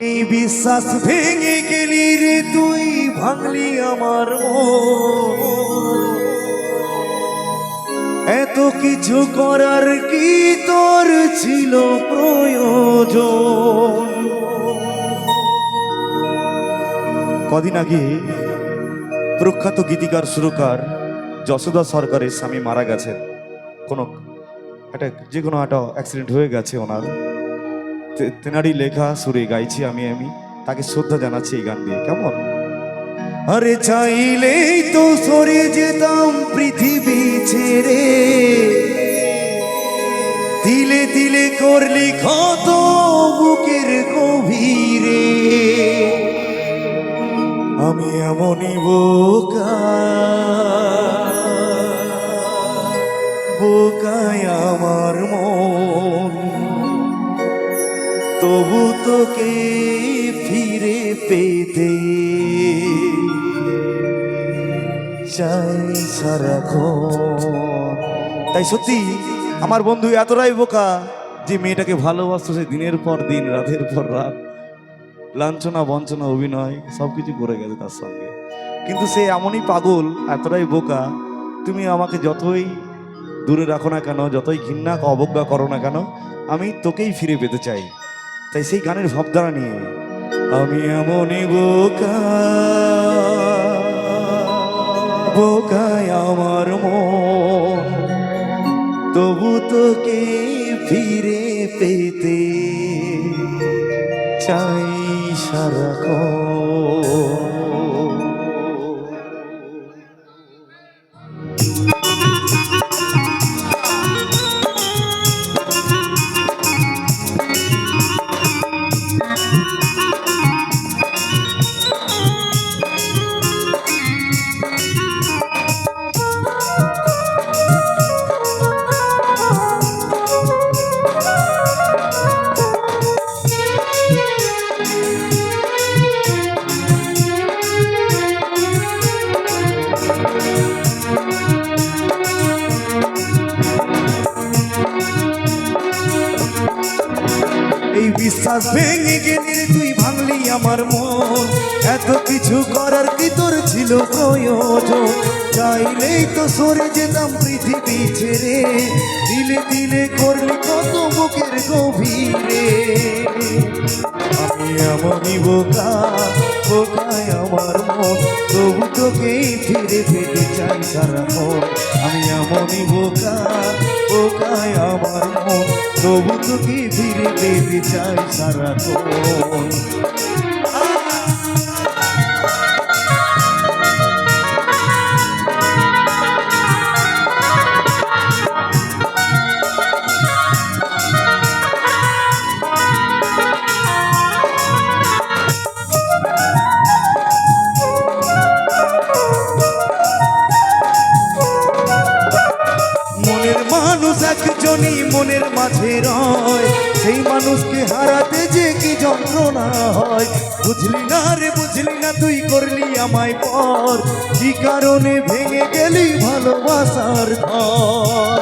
এই বিশ্বাস ভেঙে গেলি রে তুই, ভাঙলি আমার মন। এত কিছু করার কি তোর ছিল প্রয়োজন? কদিন আগে প্রখ্যাত গীতিকার সুরকার যশোদা সরকারের স্বামী মারা গেছেন। যে কোনো একটা অ্যাক্সিডেন্ট হয়ে গেছে ওনার। তেনারই লেখা সুরে গাইছি আমি তাকে শ্রদ্ধা জানাচ্ছি এই গান দিয়ে। কেমন? আরে চাইলেই তো সরে যেতাম পৃথিবী ছেড়ে, দিলে দিলে করলি ক্ষত বুকের গভীরে। আমি এমনই বোকা, বোকায় আমার মন, তবু তোকে ফিরে পেতে চাই সারাক্ষণ। তাই সত্যি আমার বন্ধু এতটাই বোকা যে মেয়েটাকে ভালোবাসতো সে দিনের পর দিন, রাতের পর রাত, লাঞ্ছনা বঞ্চনা অভিনয় সবকিছু করে গেছে তার সঙ্গে। কিন্তু সে এমনই পাগল, এতটাই বোকা, তুমি আমাকে যতই দূরে রাখো না কেন, যতই ঘৃণা অবজ্ঞা করো না কেন, আমি তোকেই ফিরে পেতে চাই। তাই সেই গানের ভাবধারা নিয়ে আমি এমনই বোকা, বোকায় আমার মন, তবু তোকে ফিরে পেতে চাই সারাক্ষণ। এই বিশ্বাস ভেঙে গেলি তুই, ভাঙলি আমার মন। এত কিছু করার কি তোর ছিল প্রয়োজন? চাইলেই তো সরে যেতাম পৃথিবী ছেড়ে, দিলে দিলে করলি কত বুকের গভীরে। আমি এমনই বোকা, বোকায় আমার মন, তবু তোকেই ফিরে পেতে চাই সারাক্ষণ। আমি এমনই বোকা, বোকায় আমার মন, তবু তোকে ফিরে পেতে চাই সারাক্ষণ। মনের মানুষ একজনই মনের মাঝে রয়, সেই মানুষকে হারাতে যে কি যন্ত্রণা হয়। বুঝলি না রে, বুঝলি না, তুই করলি আমায় পর, কি কারণে ভেঙে গেলি ভালোবাসার ঘর।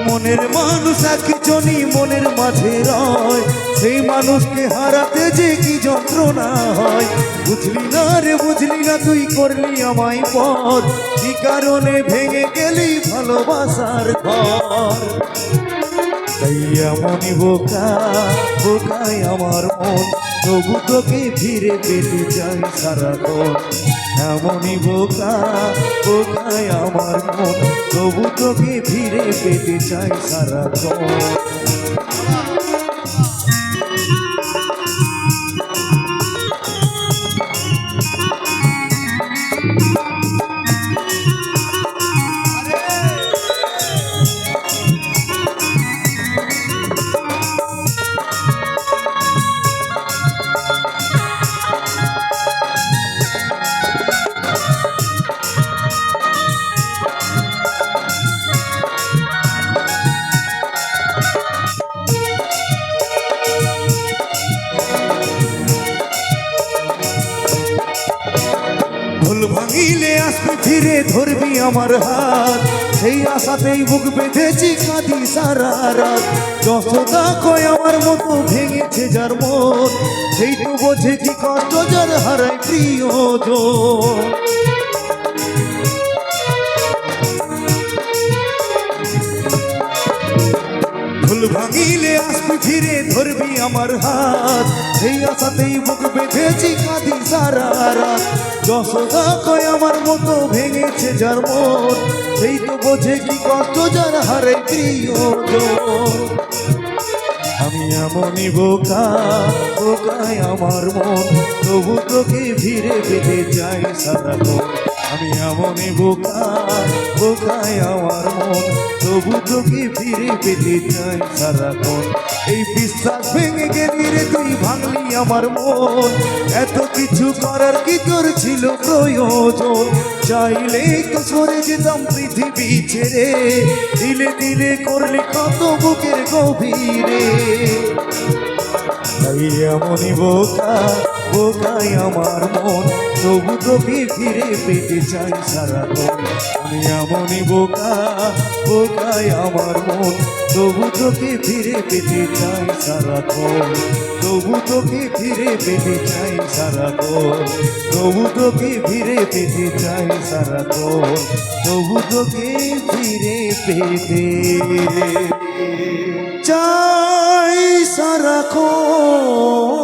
মনের মানুষ একজনই মনের মাঝে রয়, সেই মানুষকে হারাতে যে কি যন্ত্রণা হয়। বুঝলি না রে, বুঝলি না, তুই করলি আমায় পর, কি কারণে ভেঙে গেলি ভালোবাসার ঘর। তাই এমনই বোকা, বোকায় আমার মন, তবু তোকে ফিরে পেতে চাই সারাক্ষণ। এমনই বোকা, বোকায় আমার মন, তবু তোকে ফিরে পেতে চাই সারাক্ষণ। ভুল ভাঙিলে আসবে ফিরে, ধরবি আমার হাত, সেই আশাতেই বুক বেঁধেছি কাঁদি সারা রাত। যশোদা কয় আমার মতো ভেঙেছে যার মন, সেই তো বোঝে কি কষ্ট যার হারায় প্রিয়জন। ফুল ভাঙিলে আসবি ফিরে ধরবি আমার হাত, সেই আশাতেই বুক বেঁধেছি কাঁদি সারা রাত। যশোদা কয় আমার মতো ভেঙেছে যার মন, সেই তো বোঝে কি কষ্ট যার হারে প্রিয়জন। আমি এমনই বোকা, বোকায় আমার মন, তবু তোকে ভিড়ে বেঁধে যাই সারাক্ষণ। আমি এমনই বোকা, বোকায় আমার মন, তবু তোকে ভিড়ে বেঁধে যাই সারাক্ষণ। এই বিশ্বাস ভেঙে গেলি রে তুই, ভাঙলি আমার মন, এত কিছু করার কি তোর ছিল প্রয়োজন? চাইলে তো সরে যেতাম পৃথিবী ছেড়ে, দিলে দিলে করলি কত বুকের গভীরে। তাই এমনই বোকা, বোকায় আমার মন, তবু তোকে ফিরে পেতে চাই সারাক্ষণ। আমি এমনই বোকা, বোকায় আমার মন, তবু তোকে ফিরে পেতে চাই সারাক্ষণ। তবু তোকে ফিরে পেতে চাই সারাক্ষণ, তবু তোকে ফিরে পেতে চাই সারাক্ষণ, তবু তোকে ফিরে পেতে চাই সারাক্ষণ।